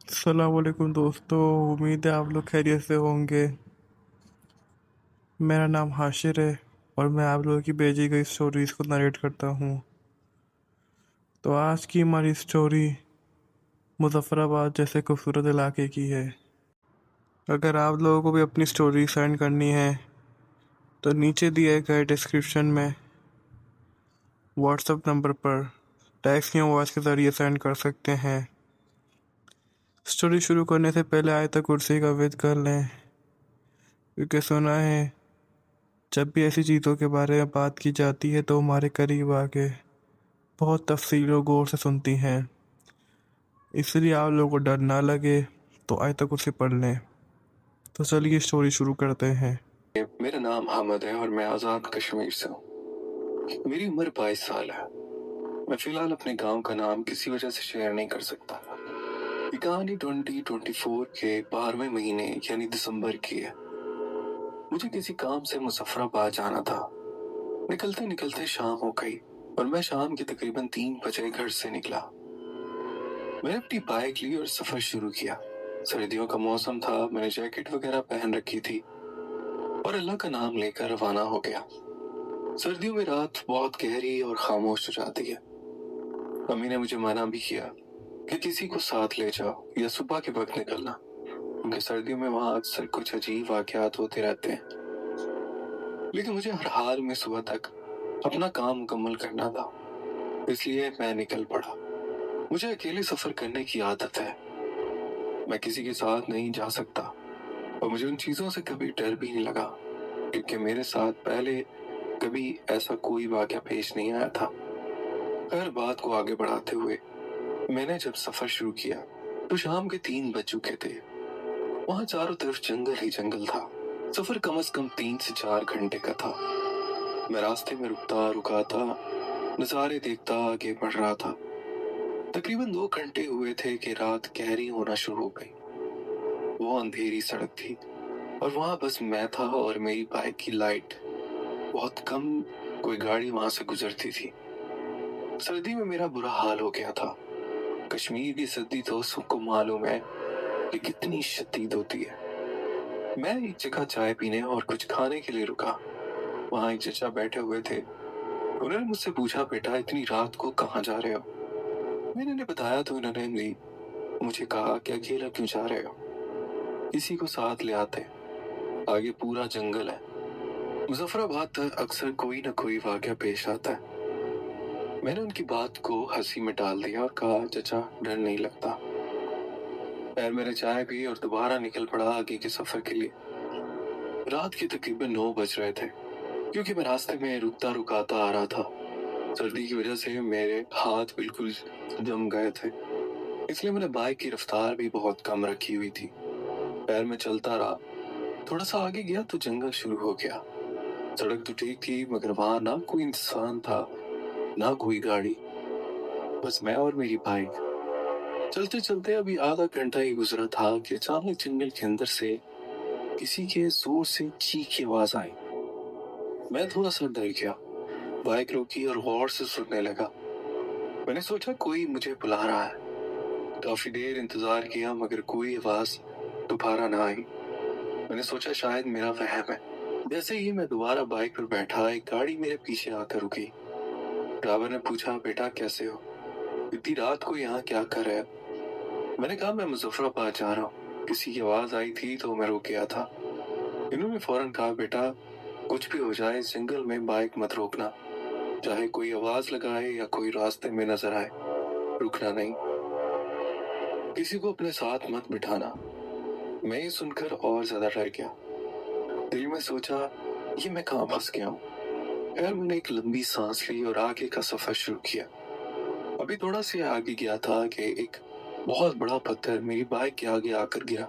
अस्सलाम वालेकुम दोस्तों। उम्मीद है आप लोग खैरियत से होंगे। मेरा नाम हाशिर है और मैं आप लोगों की भेजी गई स्टोरीज़ को नरेट करता हूँ। तो आज की हमारी स्टोरी मुजफ्फराबाद जैसे खूबसूरत इलाके की है। अगर आप लोगों को भी अपनी स्टोरी सेंड करनी है तो नीचे दिए गए डिस्क्रिप्शन में व्हाट्सएप नंबर पर टेक्स्ट या वॉइस के ज़रिए सेंड कर सकते हैं। स्टोरी शुरू करने से पहले आयत कुर्सी का विद कर लें, क्योंकि सुना है जब भी ऐसी चीज़ों के बारे में बात की जाती है तो हमारे करीब आके बहुत तफसील और गौर से सुनती हैं। इसलिए आप लोगों को डर ना लगे तो आयत कुर्सी पढ़ लें। तो चलिए स्टोरी शुरू करते हैं। मेरा नाम अहमद है और मैं आज़ाद कश्मीर से हूँ। मेरी उम्र 22 साल है। मैं फिलहाल अपने गांव का नाम किसी वजह से शेयर नहीं कर सकता। ये कहानी 2024 के 12वें महीने यानी दिसंबर की है। मुझे किसी काम से मुजफ्फराबाद जाना था। निकलते निकलते शाम हो गई और मैं शाम के तकरीबन 3 बजे घर से निकला। मैंने अपनी बाइक ली और सफर शुरू किया। सर्दियों का मौसम था, मैंने जैकेट वगैरह पहन रखी थी और अल्लाह का नाम लेकर रवाना हो गया। सर्दियों में रात बहुत गहरी और खामोश हो जाती है। अम्मी ने मुझे मना भी किया कि किसी को साथ ले जाओ या सुबह के वक्त निकलना, क्योंकि सर्दियों में वहां अक्सर कुछ अजीब वाकयात होते रहते हैं। लेकिन मुझे हर हाल में सुबह तक अपना काम मुकम्मल करना था, इसलिए मैं निकल पड़ा। मुझे अकेले सफर करने की आदत है। मैं किसी के साथ नहीं जा सकता और मुझे उन चीजों से कभी डर भी नहीं लगा, क्योंकि मेरे साथ पहले कभी ऐसा कोई वाकया पेश नहीं आया था। हर बात को आगे बढ़ाते हुए मैंने जब सफर शुरू किया तो शाम के 3 बज चुके थे। वहां चारों तरफ जंगल ही जंगल था। सफर कम से कम 3 से 4 घंटे का था। मैं रास्ते में रुकता रुकाता नजारे देखता आगे बढ़ रहा था। तकरीबन 2 घंटे हुए थे कि रात गहरी होना शुरू हो गई। वो अंधेरी सड़क थी और वहां बस मैं था और मेरी बाइक की लाइट। बहुत कम कोई गाड़ी वहां से गुजरती थी। सर्दी में मेरा बुरा हाल हो गया था। कश्मीर की सर्दी तो सबको मालूम है कि कितनी शदीद होती है। मैं एक जगह चाय पीने और कुछ खाने के लिए रुका। वहां एक चचा बैठे हुए थे। उन्होंने मुझसे पूछा, बेटा इतनी रात को कहाँ जा रहे हो? मैंने उन्हें बताया तो उन्होंने मुझे कहा कि अकेला क्यों जा रहे हो, किसी को साथ ले आते, आगे पूरा जंगल है। मुजफ्फराबाद तक अक्सर कोई न कोई वाकया पेश आता है। मैंने उनकी बात को हंसी में डाल दिया और कहा, चचा डर नहीं लगता। फिर मैंने चाय पी और दोबारा निकल पड़ा आगे के सफर के लिए। रात के तकरीबन 9 बज रहे थे, क्योंकि मैं रास्ते में रुकता रुकाता आ रहा था। सर्दी की वजह से मेरे हाथ बिल्कुल जम गए थे, इसलिए मैंने बाइक की रफ्तार भी बहुत कम रखी हुई थी। पैर में चलता रहा। थोड़ा सा आगे गया तो जंगल शुरू हो गया। सड़क तो ठीक थी, मगर वहां ना कोई इंसान था ना कोई गाड़ी, बस मैं और मेरी बाइक। चलते चलते अभी आधा घंटा ही गुजरा था कि अचानक जंगल के अंदर से किसी के जोर से चीख की आवाज आई। मैं थोड़ा सा डर गया, बाइक रोकी और गौर से सुनने लगा। मैंने सोचा कोई मुझे बुला रहा है। काफी देर इंतजार किया मगर कोई आवाज दोबारा ना आई। मैंने सोचा शायद मेरा वहम है। जैसे ही मैं दोबारा बाइक पर बैठा, एक गाड़ी मेरे पीछे आकर रुकी। ड्राइवर ने पूछा, बेटा कैसे हो, इतनी रात को यहाँ क्या कर रहे हो? मैंने कहा, मैं मुजफ्फराबाद जा रहा हूँ, किसी की आवाज आई थी तो मैं रुक गया था। इन्होंने फौरन कहा, बेटा कुछ भी हो जाए इस जंगल में बाइक मत रोकना, चाहे कोई आवाज लगाए या कोई रास्ते में नजर आए, रुकना नहीं, किसी को अपने साथ मत बिठाना। मैं ये सुनकर और ज्यादा डर गया। दिल में सोचा, ये मैं कहाँ फंस गया हूँ। खैर मैंने एक लंबी सांस ली और आगे का सफर शुरू किया। अभी थोड़ा सा आगे गया था कि एक बहुत बड़ा पत्थर मेरी बाइक के आगे आकर गिरा।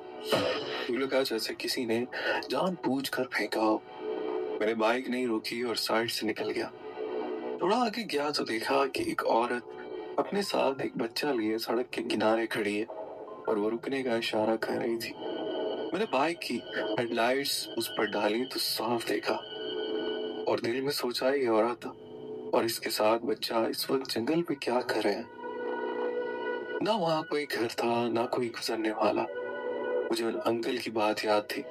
यूं लगा जैसे किसी ने जानबूझकर फेंका हो। मैंने बाइक नहीं रोकी और साइड से निकल गया। थोड़ा आगे गया तो देखा कि एक औरत अपने साथ एक बच्चा लिए सड़क के किनारे खड़ी है और वो रुकने का इशारा कर रही थी। मैंने बाइक की हेडलाइट्स उस पर डाली तो साफ देखा और दिल में सोचा, ये औरत और इसके साथ बच्चा इस वक्त जंगल में क्या कर रहे हैं। ना वहाँ कोई घर था, ना कोई गुजरने वाला। मुझे उन अंकल की बात याद थी,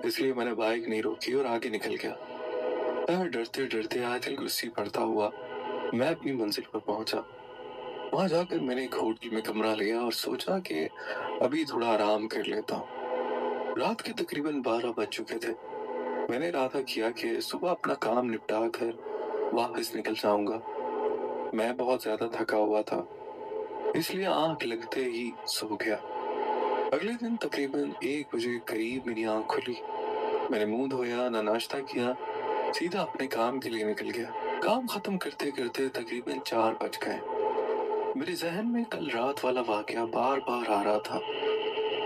इसलिए मैंने बाइक नहीं रोकी और आगे निकल गया। मैं डरते डरते आयतल कुर्सी पढ़ता हुआ मैं अपनी मंजिल पर पहुंचा। वहां जाकर मैंने एक होटल में कमरा लिया और सोचा कि अभी थोड़ा आराम कर लेता हूँ। रात के तकरीबन 12 बज चुके थे। मैंने इरादा किया कि सुबह अपना काम निपटा कर वापस निकल जाऊंगा। मैं बहुत ज्यादा थका हुआ था, इसलिए आंख लगते ही सो गया। अगले दिन तकरीबन 1 बजे करीब मेरी आंख खुली। मैंने मुंह धोया, ना नाश्ता किया, सीधा अपने काम के लिए निकल गया। काम खत्म करते करते तकरीबन 4 बज गए। मेरे जहन में कल रात वाला वाकया बार बार आ रहा था,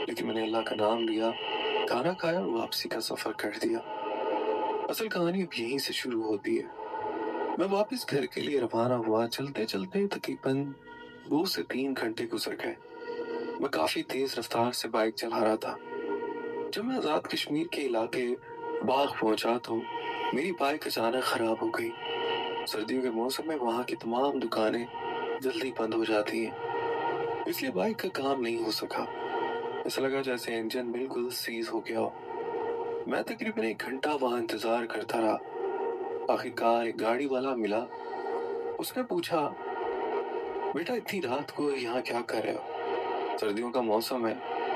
लेकिन मैंने अल्लाह का नाम लिया, खाना खाया और वापसी का सफर कर दिया। असल कहानी अब यहीं से शुरू होती है। मैं वापस घर के लिए रवाना हुआ। चलते चलते तकरीबन 2 से 3 घंटे गुजर गए। मैं काफी तेज रफ्तार से बाइक चला रहा था। जब मैं आजाद कश्मीर के इलाके बाग पहुंचा तो मेरी बाइक अचानक खराब हो गई। सर्दियों के मौसम में वहां की तमाम दुकानें जल्दी बंद हो जाती हैं, इसलिए बाइक का काम नहीं हो सका। ऐसा लगा जैसे इंजन बिल्कुल सीज हो गया हो। मैं तकरीबन 1 घंटा वहां इंतजार करता रहा। आखिरकार एक गाड़ी वाला मिला। उसने पूछा, बेटा इतनी रात को यहाँ क्या कर रहे हो? सर्दियों का मौसम है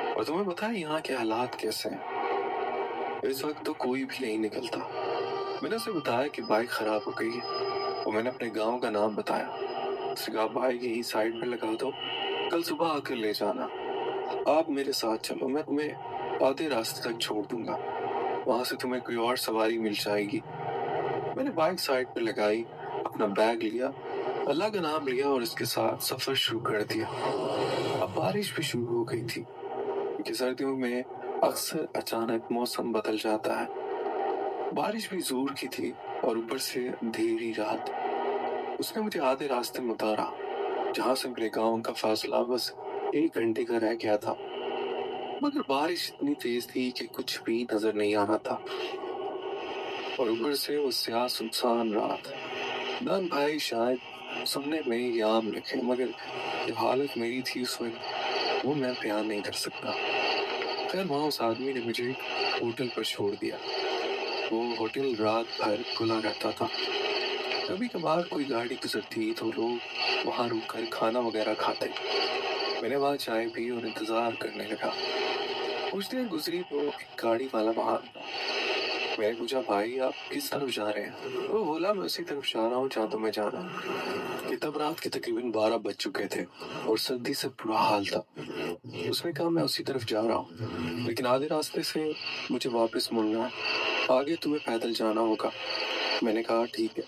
और तुम्हें पता है यहाँ के हालात कैसे हैं। इस वक्त तो कोई भी नहीं निकलता। मैंने उसे बताया कि बाइक खराब हो गई है और मैंने अपने गांव का नाम बताया। उसने कहा, बाइक यहीं साइड पे लगा दो, कल सुबह आकर ले जाना। आप मेरे साथ चलो, मैं तुम्हें आधे रास्ते तक छोड़ दूंगा, वहां से तुम्हें कोई और सवारी मिल जाएगी। मैंने बाइक साइड पे लगाई, अपना बैग लिया, अल्लाह का नाम लिया और इसके साथ सफर शुरू कर दिया। अब बारिश भी शुरू हो गई थी, क्योंकि सर्दियों में अक्सर अचानक मौसम बदल जाता है। बारिश भी जोर की थी और ऊपर से अंधेरी रात। उसने मुझे आधे रास्ते में उतारा, जहां से मेरे गांव का फासला बस 1 घंटे का रह गया था। मगर बारिश इतनी तेज थी कि कुछ भी नजर नहीं आ रहा था, और ऊपर से वो स्याह सुनसान रात। दान भाई शायद सुनने में ये आम लगे, मगर जो हालत मेरी थी उस वक्त, वो मैं बयान नहीं कर सकता। खैर वहां उस आदमी ने मुझे एक होटल पर छोड़ दिया। वो होटल रात भर खुला रहता था। कभी कभार कोई गाड़ी गुजरती तो लोग वहां रुककर खाना वगैरह खाते। मैंने वहां चाय पी और इंतजार करने लगा। कुछ देर गुजरी तो एक गाड़ी वाला वहां आया। मैंने पूछा, भाई आप किस तरफ जा रहे हैं? वो बोला, मैं उसी तरफ जा रहा हूँ जहाँ तुम्हें जाना है। कि तब रात के तकरीबन 12 बज चुके थे और सर्दी से बुरा हाल था। उसने कहा, मैं उसी तरफ जा रहा हूँ, लेकिन आधे रास्ते से मुझे वापस मुड़ना है, आगे तुम्हें पैदल जाना होगा। मैंने कहा, ठीक है।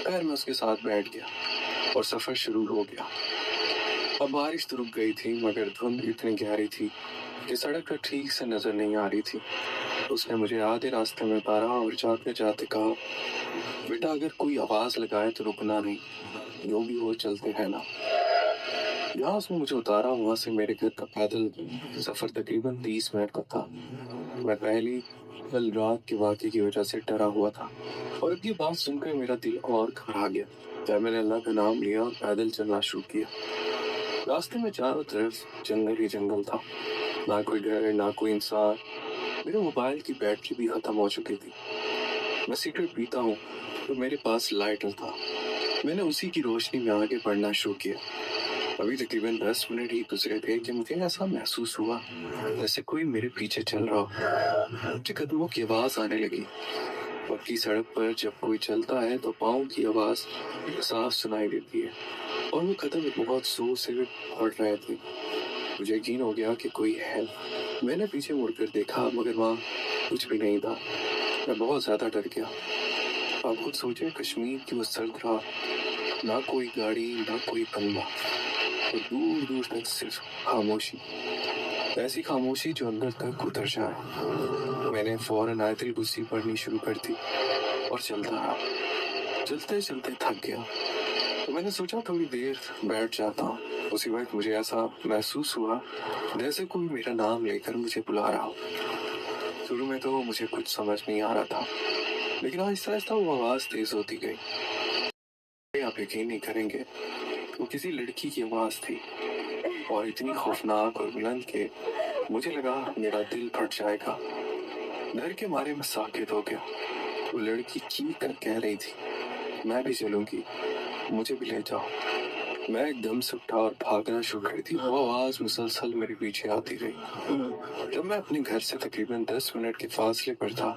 खैर मैं उसके साथ बैठ गया और सफर शुरू हो गया। अब बारिश तो रुक गई थी, मगर धुंध इतनी गहरी थी कि सड़क पर ठीक से नजर नहीं आ रही थी। उसने मुझे आधे रास्ते में उतारा और जाते जाते कहा, बेटा अगर कोई आवाज लगाए तो रुकना नहीं, जो भी हो चलते रहना। यहाँ उसने मुझे उतारा, वहां से मेरे घर का पैदल सफर तकरीबन 30 मिनट का था। मैं पहली कल रात के वाक़े की वजह से डरा हुआ था, और अब ये बात सुनकर मेरा दिल और घबरा गया। जब मैंने अल्लाह का नाम लिया और पैदल चलना शुरू किया। रास्ते में चारों तरफ जंगल ही जंगल था, ना कोई घर, ना कोई इंसान। मेरे मोबाइल की बैटरी भी खत्म हो चुकी थी। मैं सिगरेट पीता हूँ तो मेरे पास लाइटर था। मैंने उसी की रोशनी में आगे बढ़ना शुरू किया। अभी तकरीबन 10 मिनट ही गुजरे थे कि मुझे ऐसा महसूस हुआ जैसे कोई मेरे पीछे चल रहा हो। मुझे कदमों की आवाज आने लगी। पक्की सड़क पर जब कोई चलता है तो पाँव की आवाज साफ सुनाई देती है, और वो कदम बहुत जोर से बढ़ रहे थे। मुझे यकीन हो गया कि कोई है। मैंने पीछे मुड़कर देखा, मगर वहाँ कुछ भी नहीं था। मैं बहुत ज्यादा डर गया। आप खुद सोचे, कश्मीर की वो सर्द रात, ना कोई गाड़ी, ना कोई बंदा, और दूर दूर तक सिर्फ खामोशी। ऐसी खामोशी जो अंदर तक उतर जाए। मैंने फौरन आयतुल कुर्सी पढ़नी शुरू कर दी और चलता रहा। चलते चलते थक गया तो मैंने सोचा थोड़ी देर बैठ जाता हूँ। उसी वक्त मुझे ऐसा महसूस हुआ जैसे कोई मेरा नाम लेकर मुझे बुला रहा हो। शुरू में तो मुझे कुछ समझ नहीं आ रहा था, लेकिन आहिस्ता आहिस्ता वो आवाज तेज होती गई। आप यकीन नहीं करेंगे, वो किसी लड़की की आवाज थी। और इतनी खौफनाक और बुलंद कि मुझे लगा मेरा दिल फट जाएगा। डर के मारे मैं साकित हो गया। वो लड़की चीख कर कह रही थी, मैं भी चलूंगी, मुझे भी ले जाओ। मैं एकदम से उठा और भागना शुरू कर दी। वो आवाज मुसलसल मेरे पीछे आती रही। जब मैं अपने घर से तकरीबन 10 मिनट के फासले पर था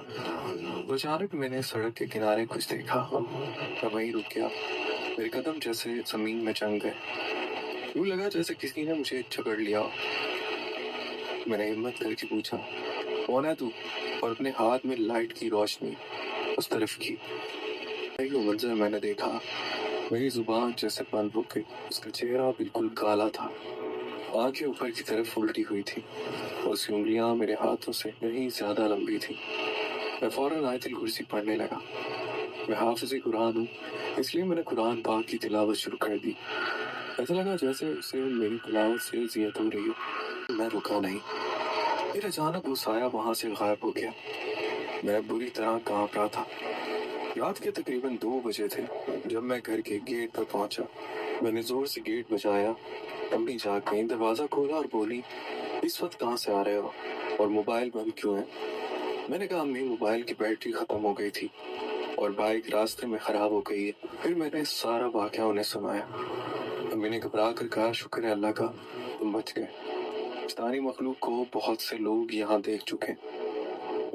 तो अचानक मैंने सड़क के किनारे कुछ देखा। मैं वहीं रुक गया। मेरे कदम जैसे जमीन में जंग गए। यूं लगा जैसे किसी ने मुझे जकड़ लिया। मैंने हिम्मत करके पूछा, कौन है तू? और अपने हाथ में लाइट की रोशनी उस तरफ की। वो मंजर मैंने देखा, मेरी जुबान जैसे बंद हो गई। उसका चेहरा बिल्कुल काला था, आंखें ऊपर की तरफ उल्टी हुई थी और उसकी उंगलियां मेरे हाथों से कहीं ज्यादा लंबी थी। मैं फौरन आयतुल कुर्सी पढ़ने लगा। मैं हाफिज़ कुरान हूँ, इसलिए मैंने कुरान पाक की तिलावत शुरू कर दी। ऐसा लगा जैसे उसे मेरी तिलावत से जियत हो रही हो। मैं रुका नहीं। फिर अचानक वो साया वहां से गायब हो गया। मैं बुरी तरह कांप रहा था। रात के तकरीबन 2 बजे थे जब मैं घर के गेट पर पहुंचा। मैंने जोर से गेट बजाया। अम्मी जाग गई, दरवाजा खोला और बोली, इस वक्त कहाँ से आ रहे हो और मोबाइल बंद क्यों है? मैंने कहा, अम्मी मोबाइल की बैटरी खत्म हो गई थी और बाइक रास्ते में खराब हो गई है। फिर मैंने सारा वाकया उन्हें सुनाया। अम्मी ने घबरा कर कहा, शुक्र है अल्लाह का तुम बच गए। शैतानी मखलूक को बहुत से लोग यहाँ देख चुके।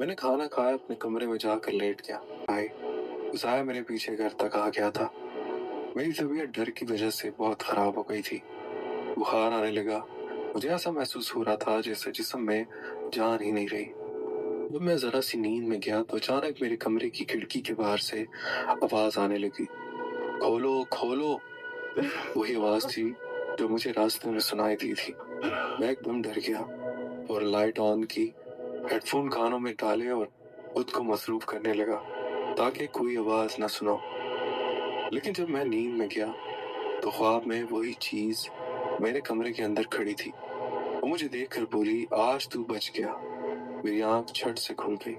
मैंने खाना खाया, अपने कमरे में जाकर लेट गया। साया मेरे पीछे घर तक आ गया था। मेरी तबीयत डर की वजह से बहुत खराब हो गई थी। बुखार आने लगा। मुझे ऐसा महसूस हो रहा था जैसे जिस्म में जान ही नहीं रही। जब मैं जरा सी नींद में गया तो अचानक मेरे कमरे की खिड़की के बाहर से आवाज आने लगी, खोलो खोलो। वही आवाज थी जो मुझे रास्ते में सुनाई दी थी। मैं एकदम डर गया और लाइट ऑन की, हेडफोन कानों में डाले और खुद को मसरूफ करने लगा ताकि कोई आवाज न सुनो। लेकिन जब मैं नींद में गया तो ख्वाब में वही चीज मेरे कमरे के अंदर खड़ी थी। वो मुझे देखकर बोली, आज तू बच गया। मेरी आंख झट से खुल गई।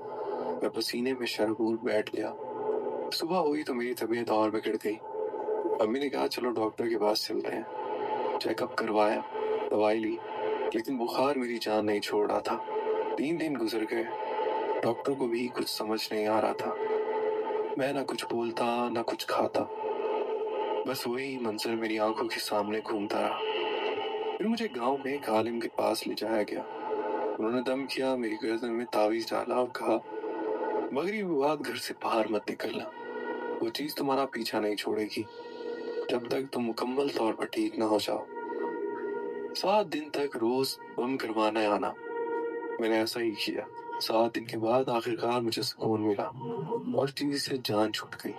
मैं पसीने में शरबूर बैठ गया। सुबह हुई तो मेरी तबीयत और बिगड़ गई। अम्मी ने कहा, चलो डॉक्टर के पास चलते हैं। चेकअप करवाया, दवाई ली, लेकिन बुखार मेरी जान नहीं छोड़ रहा था। 3 दिन गुजर गए। डॉक्टर को भी कुछ समझ नहीं आ रहा था। मैं ना कुछ बोलता ना कुछ खाता, बस वही मंजर मेरी आंखों के सामने घूमता रहा। फिर मुझे गांव में एक आलिम के पास ले जाया गया। उन्होंने दम किया, मेरी गर्दन में तावीज डाला और कहा, मगरिब के बाद घर से बाहर मत निकलना। वो चीज तुम्हारा पीछा नहीं छोड़ेगी जब तक तुम मुकम्मल तौर पर ठीक ना हो जाओ। 7 दिन तक रोज बम करवाने आना। मैंने ऐसा ही किया। 7 दिन के बाद आखिरकार मुझे सुकून मिला और चीज से जान छूट गई।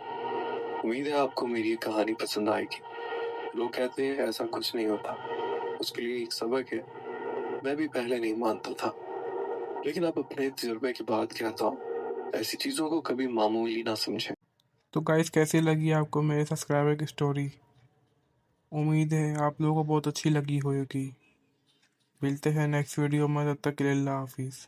उम्मीद है आपको मेरी ये कहानी पसंद आएगी। लोग कहते हैं ऐसा कुछ नहीं होता, उसके लिए एक सबक है। मैं भी पहले नहीं मानता था, लेकिन अब अपने तजुर्बे के बाद कहता हूँ, ऐसी चीजों को कभी मामूली ना समझें। तो गाइस, कैसी लगी आपको मेरे सब्सक्राइबर की स्टोरी? उम्मीद है आप लोगों को बहुत अच्छी लगी होगी। मिलते हैं नेक्स्ट वीडियो में, तब तक के लिए अल्लाह हाफिज़।